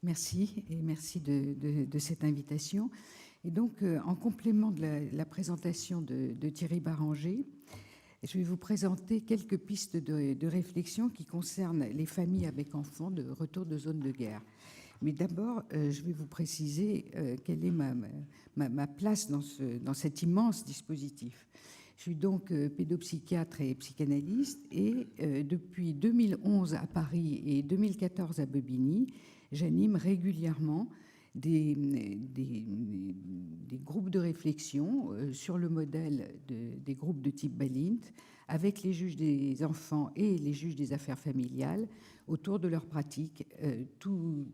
Merci et merci de cette invitation. Et donc, en complément de la présentation de Thierry Baranger, je vais vous présenter quelques pistes de réflexion qui concernent les familles avec enfants de retour de zone de guerre. Mais d'abord, je vais vous préciser quelle est ma place dans cet immense dispositif. Je suis donc pédopsychiatre et psychanalyste et depuis 2011 à Paris et 2014 à Bobigny, j'anime régulièrement des groupes de réflexion sur le modèle des groupes de type Balint avec les juges des enfants et les juges des affaires familiales autour de leurs pratiques, toute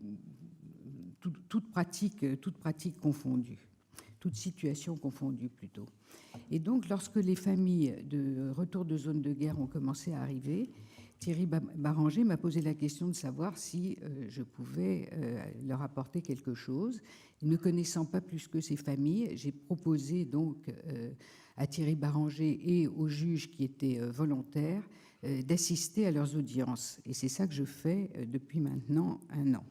pratique confondue, toute situation confondue plutôt. Et donc, lorsque les familles de retour de zone de guerre ont commencé à arriver, Thierry Baranger m'a posé la question de savoir si je pouvais leur apporter quelque chose. Ne connaissant pas plus que ces familles, j'ai proposé donc à Thierry Baranger et aux juges qui étaient volontaires d'assister à leurs audiences. Et c'est ça que je fais depuis maintenant 1 an.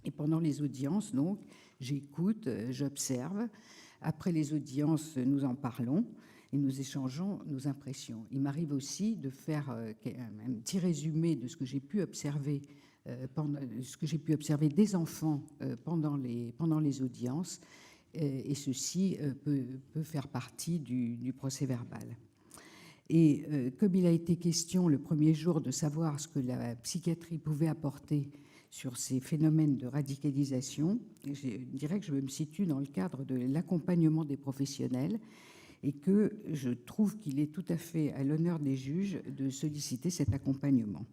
Et pendant les audiences, donc, j'écoute, j'observe. Après les audiences, nous en parlons et nous échangeons nos impressions. Il m'arrive aussi de faire un petit résumé de ce que j'ai pu observer, des enfants pendant les audiences, et ceci peut faire partie du procès verbal. Et comme il a été question le premier jour de savoir ce que la psychiatrie pouvait apporter sur ces phénomènes de radicalisation, je dirais que je me situe dans le cadre de l'accompagnement des professionnels et que je trouve qu'il est tout à fait à l'honneur des juges de solliciter cet accompagnement.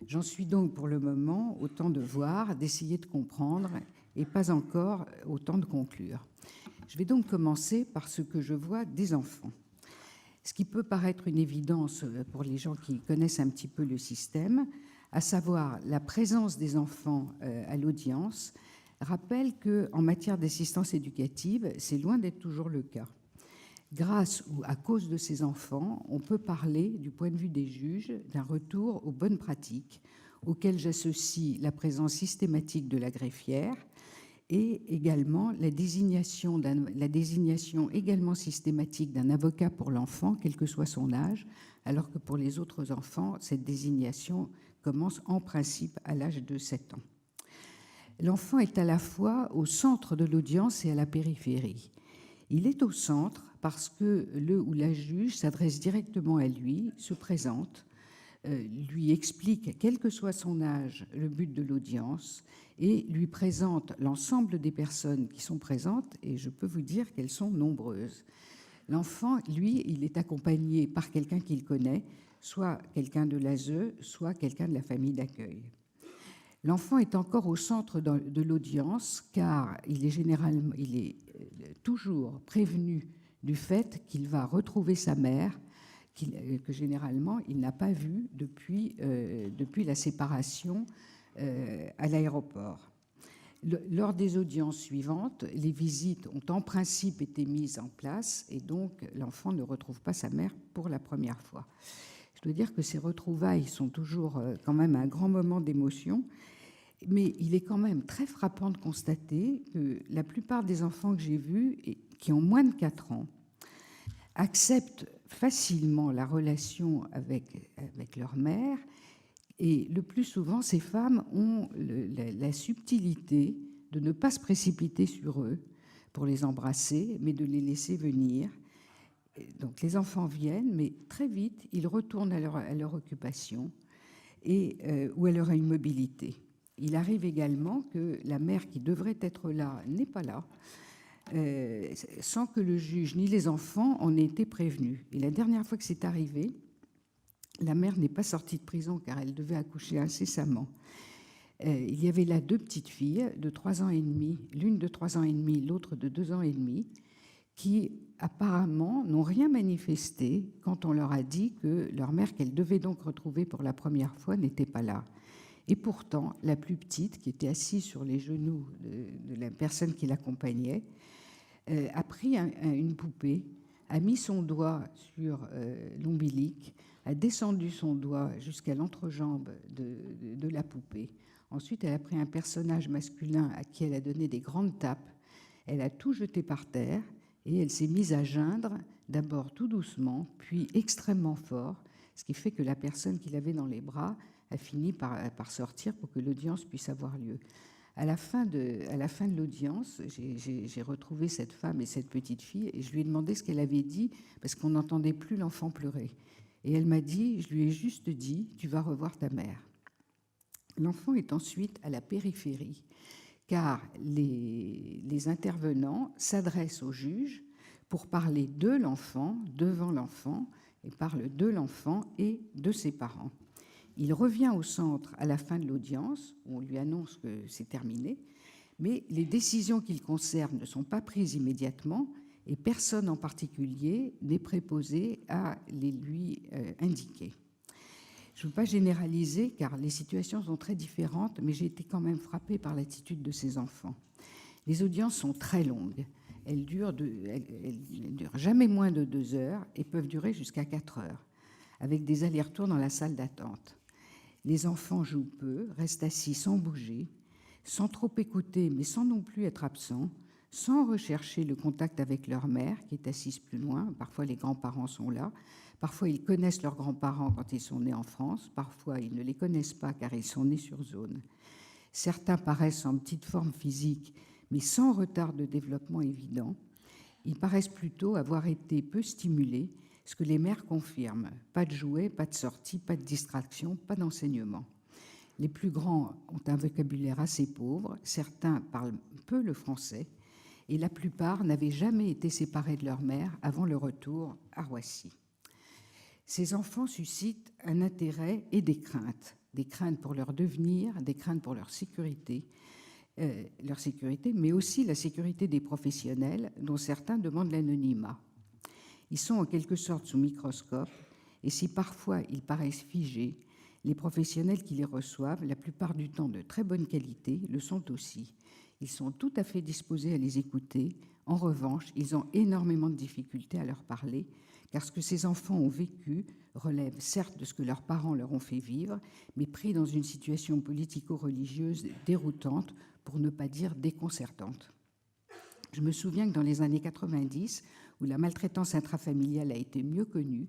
J'en suis donc pour le moment au temps de voir, d'essayer de comprendre et pas encore au temps de conclure. Je vais donc commencer par ce que je vois des enfants. Ce qui peut paraître une évidence pour les gens qui connaissent un petit peu le système, à savoir la présence des enfants à l'audience, rappelle qu'en matière d'assistance éducative, c'est loin d'être toujours le cas. Grâce ou à cause de ces enfants, on peut parler, du point de vue des juges, d'un retour aux bonnes pratiques, auxquelles j'associe la présence systématique de la greffière et également la désignation également systématique d'un avocat pour l'enfant, quel que soit son âge, alors que pour les autres enfants, cette désignation commence en principe à l'âge de 7 ans. L'enfant est à la fois au centre de l'audience et à la périphérie. Il est au centre parce que le ou la juge s'adresse directement à lui, se présente, lui explique, quel que soit son âge, le but de l'audience et lui présente l'ensemble des personnes qui sont présentes, et je peux vous dire qu'elles sont nombreuses. L'enfant, lui, il est accompagné par quelqu'un qu'il connaît, soit quelqu'un de l'ASE, soit quelqu'un de la famille d'accueil. L'enfant est encore au centre de l'audience car il est toujours prévenu du fait qu'il va retrouver sa mère, que généralement il n'a pas vue depuis la séparation à l'aéroport. Lors des audiences suivantes, les visites ont en principe été mises en place et donc l'enfant ne retrouve pas sa mère pour la première fois. Je dois dire que ces retrouvailles sont toujours quand même un grand moment d'émotion, mais il est quand même très frappant de constater que la plupart des enfants que j'ai vus et qui ont moins de 4 ans acceptent facilement la relation avec leur mère. Et le plus souvent, ces femmes ont la subtilité de ne pas se précipiter sur eux pour les embrasser, mais de les laisser venir. Donc les enfants viennent, mais très vite, ils retournent à leur occupation ou à leur immobilité. Il arrive également que la mère qui devrait être là n'est pas là, sans que le juge ni les enfants en aient été prévenus. Et la dernière fois que c'est arrivé, la mère n'est pas sortie de prison car elle devait accoucher incessamment. Il y avait là 2 petites filles de 3 ans et demi, l'une de 3 ans et demi, l'autre de 2 ans et demi, qui apparemment n'ont rien manifesté quand on leur a dit que leur mère, qu'elle devait donc retrouver pour la première fois, n'était pas là. Et pourtant, la plus petite, qui était assise sur les genoux de la personne qui l'accompagnait, a pris une poupée, a mis son doigt sur l'ombilic, a descendu son doigt jusqu'à l'entrejambe de la poupée, Ensuite, elle a pris un personnage masculin à qui elle a donné des grandes tapes. Elle a tout jeté par terre et elle s'est mise à geindre, d'abord tout doucement, puis extrêmement fort, ce qui fait que la personne qu'il avait dans les bras a fini par sortir pour que l'audience puisse avoir lieu. À la fin de l'audience, j'ai retrouvé cette femme et cette petite fille et je lui ai demandé ce qu'elle avait dit parce qu'on n'entendait plus l'enfant pleurer. Et elle m'a dit, je lui ai juste dit, tu vas revoir ta mère. L'enfant est ensuite à la périphérie, car les intervenants s'adressent au juge pour parler de l'enfant, devant l'enfant, et parlent de l'enfant et de ses parents. Il revient au centre à la fin de l'audience, où on lui annonce que c'est terminé, mais les décisions qu'il concerne ne sont pas prises immédiatement et personne en particulier n'est préposé à les lui indiquer. Je ne veux pas généraliser car les situations sont très différentes, mais j'ai été quand même frappée par l'attitude de ces enfants. Les audiences sont très longues. Elles durent jamais moins de 2 heures et peuvent durer jusqu'à 4 heures, avec des allers-retours dans la salle d'attente. Les enfants jouent peu, restent assis sans bouger, sans trop écouter, mais sans non plus être absents, sans rechercher le contact avec leur mère, qui est assise plus loin. Parfois, les grands-parents sont là. Parfois, ils connaissent leurs grands-parents quand ils sont nés en France. Parfois, ils ne les connaissent pas car ils sont nés sur zone. Certains paraissent en petite forme physique, mais sans retard de développement évident. Ils paraissent plutôt avoir été peu stimulés, ce que les mères confirment. Pas de jouets, pas de sorties, pas de distraction, pas d'enseignement. Les plus grands ont un vocabulaire assez pauvre, certains parlent peu le français, et la plupart n'avaient jamais été séparés de leur mère avant le retour à Roissy. Ces enfants suscitent un intérêt et des craintes pour leur devenir, des craintes pour leur sécurité, mais aussi la sécurité des professionnels, dont certains demandent l'anonymat. Ils sont en quelque sorte sous microscope, et si parfois ils paraissent figés, les professionnels qui les reçoivent, la plupart du temps de très bonne qualité, le sont aussi. Ils sont tout à fait disposés à les écouter. En revanche, ils ont énormément de difficultés à leur parler, car ce que ces enfants ont vécu relève certes de ce que leurs parents leur ont fait vivre, mais pris dans une situation politico-religieuse déroutante, pour ne pas dire déconcertante. Je me souviens que dans les années 90, où la maltraitance intrafamiliale a été mieux connue,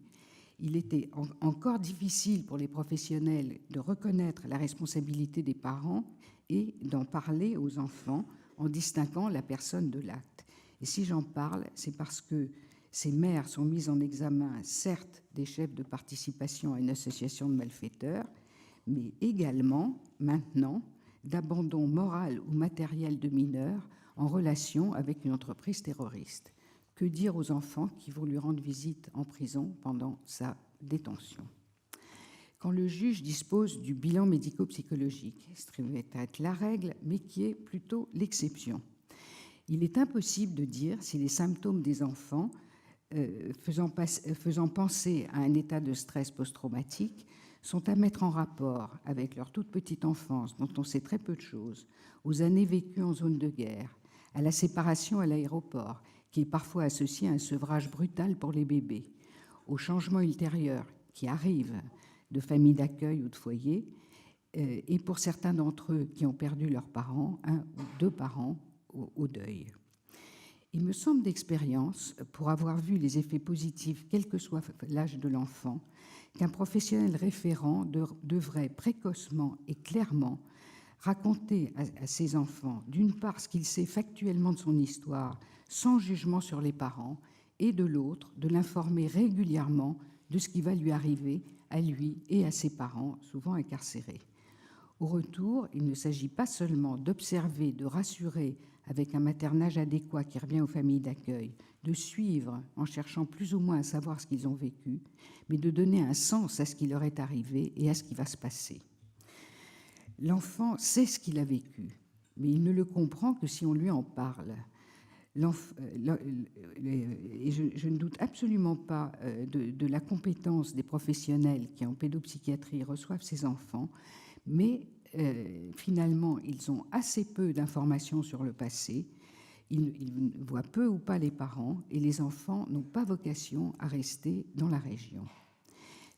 il était encore difficile pour les professionnels de reconnaître la responsabilité des parents et d'en parler aux enfants en distinguant la personne de l'acte. Et si j'en parle, c'est parce que ces mères sont mises en examen, certes, des chefs de participation à une association de malfaiteurs, mais également, maintenant, d'abandon moral ou matériel de mineurs en relation avec une entreprise terroriste. Que dire aux enfants qui vont lui rendre visite en prison pendant sa détention? Quand le juge dispose du bilan médico-psychologique, ce qui va être la règle, mais qui est plutôt l'exception, il est impossible de dire si les symptômes des enfants faisant penser à un état de stress post-traumatique sont à mettre en rapport avec leur toute petite enfance, dont on sait très peu de choses, aux années vécues en zone de guerre, à la séparation à l'aéroport, qui est parfois associée à un sevrage brutal pour les bébés, aux changements ultérieurs qui arrivent de familles d'accueil ou de foyers, et pour certains d'entre eux qui ont perdu leurs parents, 1 ou 2 parents au deuil. Il me semble d'expérience, pour avoir vu les effets positifs, quel que soit l'âge de l'enfant, qu'un professionnel référent devrait précocement et clairement raconter à ses enfants, d'une part, ce qu'il sait factuellement de son histoire, sans jugement sur les parents, et de l'autre, de l'informer régulièrement de ce qui va lui arriver à lui et à ses parents, souvent incarcérés. Au retour, il ne s'agit pas seulement d'observer, de rassurer avec un maternage adéquat qui revient aux familles d'accueil, de suivre en cherchant plus ou moins à savoir ce qu'ils ont vécu, mais de donner un sens à ce qui leur est arrivé et à ce qui va se passer. L'enfant sait ce qu'il a vécu, mais il ne le comprend que si on lui en parle. Et je ne doute absolument pas de la compétence des professionnels qui, en pédopsychiatrie, reçoivent ces enfants, mais finalement, ils ont assez peu d'informations sur le passé, ils voient peu ou pas les parents, et les enfants n'ont pas vocation à rester dans la région.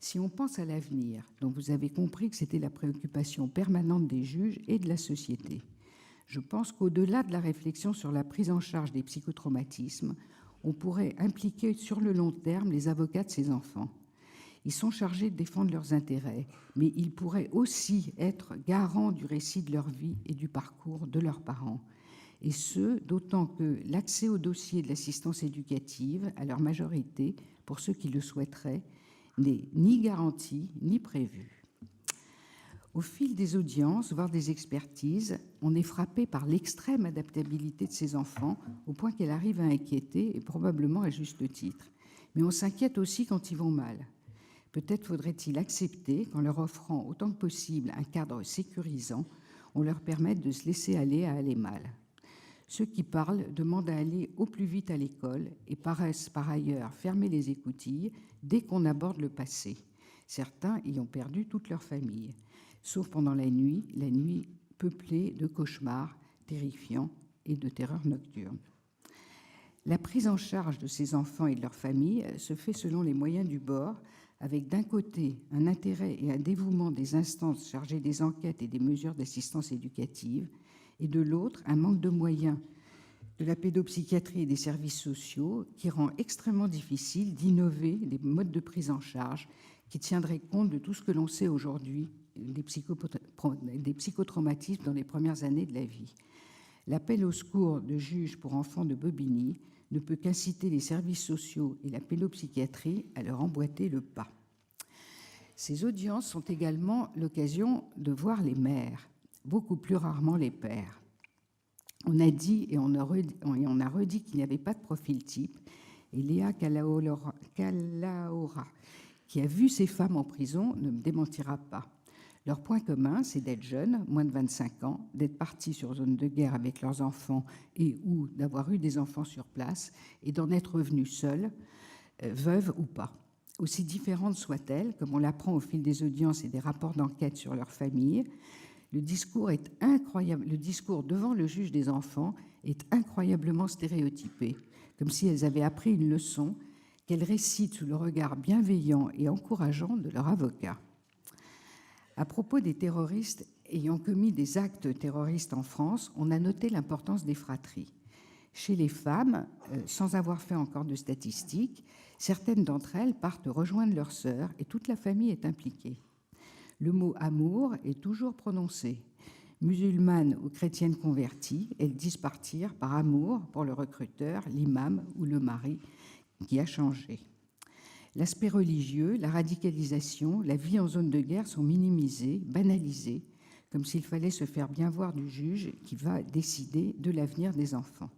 Si on pense à l'avenir, dont vous avez compris que c'était la préoccupation permanente des juges et de la société, je pense qu'au-delà de la réflexion sur la prise en charge des psychotraumatismes, on pourrait impliquer sur le long terme les avocats de ces enfants. Ils sont chargés de défendre leurs intérêts, mais ils pourraient aussi être garants du récit de leur vie et du parcours de leurs parents. Et ce, d'autant que l'accès au dossier de l'assistance éducative, à leur majorité, pour ceux qui le souhaiteraient, n'est ni garanti ni prévu. Au fil des audiences, voire des expertises, on est frappé par l'extrême adaptabilité de ces enfants, au point qu'elle arrive à inquiéter, et probablement à juste titre. Mais on s'inquiète aussi quand ils vont mal. Peut-être faudrait-il accepter qu'en leur offrant autant que possible un cadre sécurisant, on leur permette de se laisser aller à aller mal. Ceux qui parlent demandent à aller au plus vite à l'école et paraissent par ailleurs fermer les écoutilles dès qu'on aborde le passé. Certains y ont perdu toute leur famille, sauf pendant la nuit peuplée de cauchemars terrifiants et de terreurs nocturnes. La prise en charge de ces enfants et de leurs familles se fait selon les moyens du bord, avec d'un côté un intérêt et un dévouement des instances chargées des enquêtes et des mesures d'assistance éducative, et de l'autre un manque de moyens de la pédopsychiatrie et des services sociaux qui rend extrêmement difficile d'innover des modes de prise en charge qui tiendraient compte de tout ce que l'on sait aujourd'hui des psychotraumatismes dans les premières années de la vie. L'appel au secours de juges pour enfants de Bobigny ne peut qu'inciter les services sociaux et la pédopsychiatrie à leur emboîter le pas. Ces audiences sont également l'occasion de voir les mères, beaucoup plus rarement les pères. On a dit et on a redit qu'il n'y avait pas de profil type, et Léa Calahorra, qui a vu ces femmes en prison, ne me démentira pas. Leur point commun, c'est d'être jeunes, moins de 25 ans, d'être partis sur zone de guerre avec leurs enfants et ou d'avoir eu des enfants sur place et d'en être revenus seuls, veuves ou pas. Aussi différentes soient-elles, comme on l'apprend au fil des audiences et des rapports d'enquête sur leur famille, le discours est incroyable. Le discours devant le juge des enfants est incroyablement stéréotypé, comme si elles avaient appris une leçon qu'elles récitent sous le regard bienveillant et encourageant de leur avocat. À propos des terroristes ayant commis des actes terroristes en France, on a noté l'importance des fratries. Chez les femmes, sans avoir fait encore de statistiques, certaines d'entre elles partent rejoindre leurs sœurs et toute la famille est impliquée. Le mot amour est toujours prononcé. Musulmanes ou chrétiennes converties, elles disent partir par amour pour le recruteur, l'imam ou le mari qui a changé. L'aspect religieux, la radicalisation, la vie en zone de guerre sont minimisés, banalisés, comme s'il fallait se faire bien voir du juge qui va décider de l'avenir des enfants.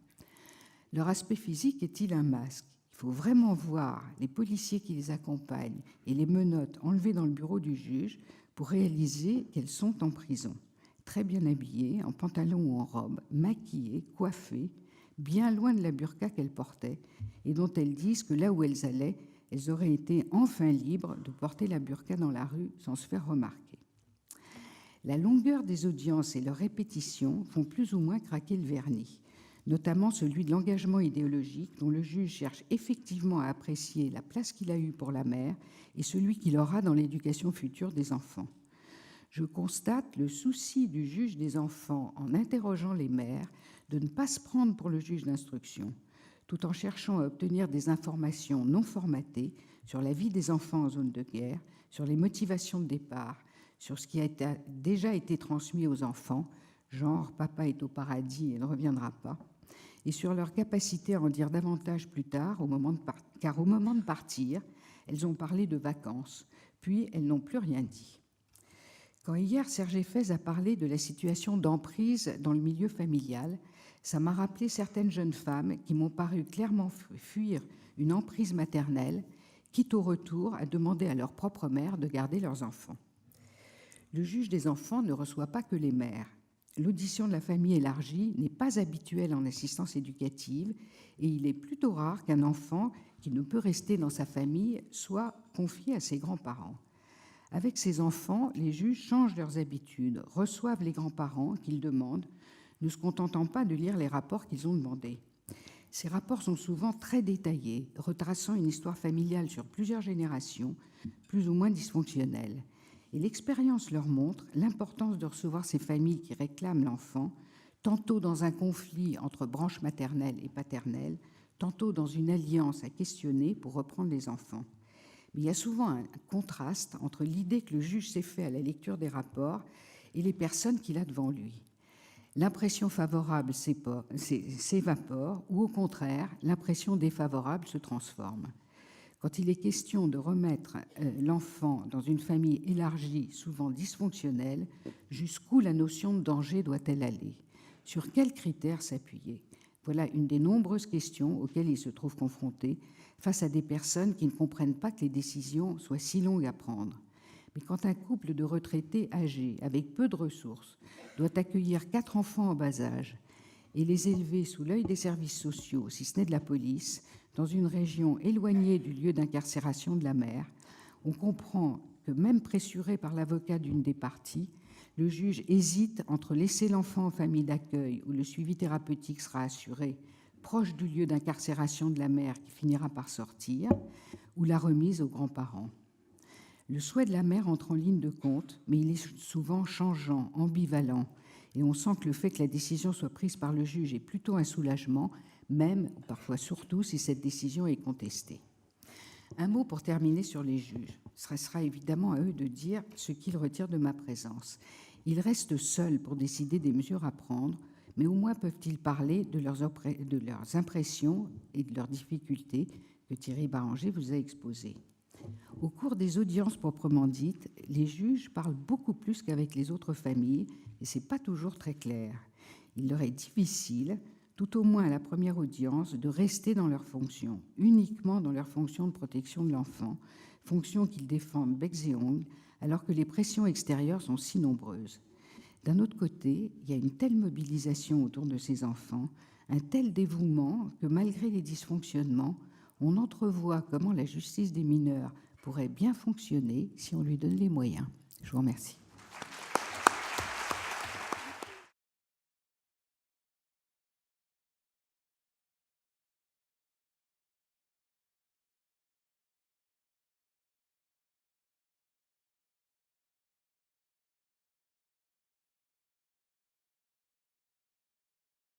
Leur aspect physique est-il un masque ? Il faut vraiment voir les policiers qui les accompagnent et les menottes enlevées dans le bureau du juge pour réaliser qu'elles sont en prison, très bien habillées, en pantalon ou en robe, maquillées, coiffées, bien loin de la burqa qu'elles portaient et dont elles disent que là où elles allaient, elles auraient été enfin libres de porter la burqa dans la rue sans se faire remarquer. La longueur des audiences et leur répétition font plus ou moins craquer le vernis, notamment celui de l'engagement idéologique dont le juge cherche effectivement à apprécier la place qu'il a eue pour la mère et celui qu'il aura dans l'éducation future des enfants. Je constate le souci du juge des enfants en interrogeant les mères de ne pas se prendre pour le juge d'instruction, tout en cherchant à obtenir des informations non formatées sur la vie des enfants en zone de guerre, sur les motivations de départ, sur ce qui a déjà été transmis aux enfants, genre « papa est au paradis et ne reviendra pas », et sur leur capacité à en dire davantage plus tard, car au moment de partir, elles ont parlé de vacances, puis elles n'ont plus rien dit. Quand hier Serge Effès a parlé de la situation d'emprise dans le milieu familial, ça m'a rappelé certaines jeunes femmes qui m'ont paru clairement fuir une emprise maternelle, quitte au retour à demander à leur propre mère de garder leurs enfants. Le juge des enfants ne reçoit pas que les mères. L'audition de la famille élargie n'est pas habituelle en assistance éducative et il est plutôt rare qu'un enfant qui ne peut rester dans sa famille soit confié à ses grands-parents. Avec ces enfants, les juges changent leurs habitudes, reçoivent les grands-parents qu'ils demandent, ne se contentant pas de lire les rapports qu'ils ont demandés. Ces rapports sont souvent très détaillés, retraçant une histoire familiale sur plusieurs générations, plus ou moins dysfonctionnelle. Et l'expérience leur montre l'importance de recevoir ces familles qui réclament l'enfant, tantôt dans un conflit entre branches maternelles et paternelles, tantôt dans une alliance à questionner pour reprendre les enfants. Mais il y a souvent un contraste entre l'idée que le juge s'est fait à la lecture des rapports et les personnes qu'il a devant lui. L'impression favorable s'évapore ou au contraire, l'impression défavorable se transforme. Quand il est question de remettre l'enfant dans une famille élargie, souvent dysfonctionnelle, jusqu'où la notion de danger doit-elle aller? Sur quels critères s'appuyer? Voilà une des nombreuses questions auxquelles il se trouve confronté face à des personnes qui ne comprennent pas que les décisions soient si longues à prendre. Mais quand un couple de retraités âgés, avec peu de ressources, doit accueillir 4 enfants en bas âge et les élever sous l'œil des services sociaux, si ce n'est de la police, dans une région éloignée du lieu d'incarcération de la mère, on comprend que même pressuré par l'avocat d'une des parties, le juge hésite entre laisser l'enfant en famille d'accueil où le suivi thérapeutique sera assuré, proche du lieu d'incarcération de la mère qui finira par sortir, ou la remise aux grands-parents. Le souhait de la mère entre en ligne de compte, mais il est souvent changeant, ambivalent, et on sent que le fait que la décision soit prise par le juge est plutôt un soulagement, même, parfois surtout, si cette décision est contestée. Un mot pour terminer sur les juges. Ce sera évidemment à eux de dire ce qu'ils retirent de ma présence. Ils restent seuls pour décider des mesures à prendre, mais au moins peuvent-ils parler de leurs impressions et de leurs difficultés que Thierry Baranger vous a exposées. Au cours des audiences proprement dites, les juges parlent beaucoup plus qu'avec les autres familles, et ce n'est pas toujours très clair. Il leur est difficile, tout au moins à la première audience, de rester dans leur fonction, uniquement dans leur fonction de protection de l'enfant, fonction qu'ils défendent bec et ongles, alors que les pressions extérieures sont si nombreuses. D'un autre côté, il y a une telle mobilisation autour de ces enfants, un tel dévouement que malgré les dysfonctionnements, on entrevoit comment la justice des mineurs pourrait bien fonctionner si on lui donne les moyens. Je vous remercie.